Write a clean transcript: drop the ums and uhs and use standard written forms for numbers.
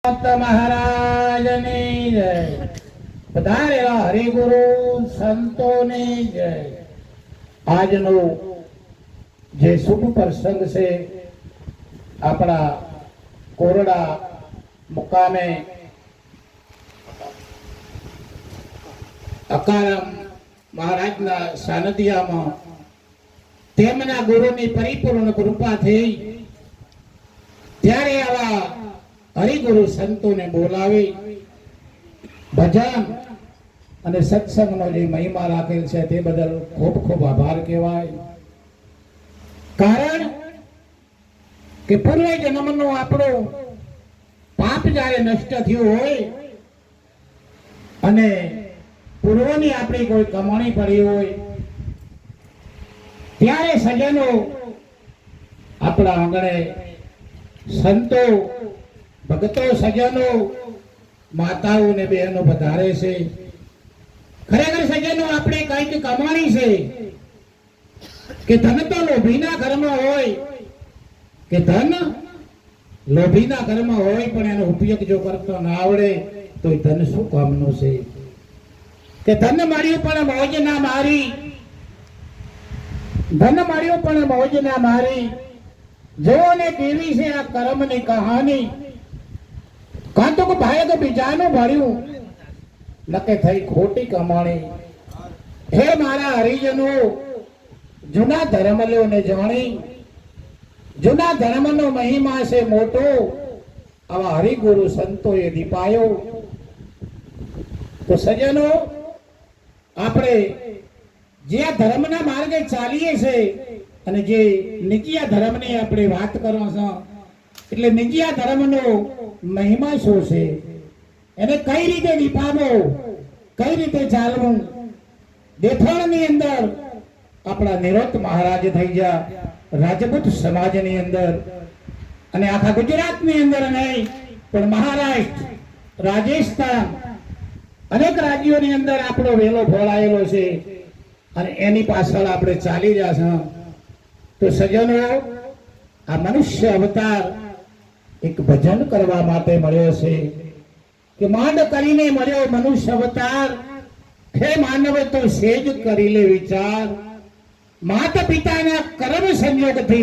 મહારાજની જય. પધારેલા હરિગુરુ સંતોની જય. આજનો જે શુભ પ્રસંગ છે આપણા કોરડા મુકામે અકારામ મહારાજના સાનિધ્યમાં તેમના ગુરુની પરિપૂર્ણ કૃપા થઈ ત્યારે આવા હરિગુરુ સંતોને બોલાવી ભજન અને સત્સંગનો જે મહિમા રાખેલ છે તે બદલ ખૂબ ખૂબ આભાર કહેવાય. કારણ કે પૂર્વ જન્મનો આપણો પાપ જ્યારે નષ્ટ થયું હોય અને પૂર્વની આપણી કોઈ કમાણી પડી હોય ત્યારે સજ્જનો આપણા આંગણે સંતો ભક્તો સજ્જનો માતાઓ ને બહેનો પધારે છે. ખરેખર સજ્જનો આપણે કઈક કમાણી છે કે ધન તો લોભીના ઘરમાં હોય કે ધન લોભીના ઘરમાં હોય પણ એનો ઉપયોગ જો કરતો ના આવડે તો ધન શું કામનું છે? કે ધન મળ્યું પણ મોજ ના મારી, ધન મળ્યું પણ મોજ ના મારી. જો ને કેવી છે આ કર્મની કહાની, કાં તો ભાઈ બીજાનું ભર્યું નકે થઈ ખોટી કમાણી. હે મારા હરિજનો, જૂના ધર્મલોને જાણી, જૂના ધર્મનો મહિમા છે મોટો, આવા હરિગુરુ સંતોએ દીપાયો. તો સજ્જનો, આપણે જે ધર્મના માર્ગે ચાલીએ છે અને જે નિજિયા ધર્મની આપણે વાત કરો છો, એટલે નિજિયા ધર્મનો મહિમા શું છે, એને કઈ રીતે નિભાવવો, કઈ રીતે ચાલવું. દેથાણની અંદર આપણા નિરોત મહારાજ થઈ ગયા રાજપૂત સમાજની અંદર, અને આખા ગુજરાતની અંદર નહીં પણ મહારાષ્ટ્ર, રાજસ્થાન, અનેક રાજ્યોની અંદર આપણો વેલો ફોડાયેલો છે અને એની પાછળ આપણે ચાલી રહ્યા છે. તો સજ્જનો, આ મનુષ્ય અવતાર એક ભજન કરવા માટે મળ્યો છે કે માંડ કરીને મળ્યો મનુષ્ય અવતાર. હે માનવ તો સેજ કરી લે વિચાર, માતા પિતાના કર્મ સંયોગથી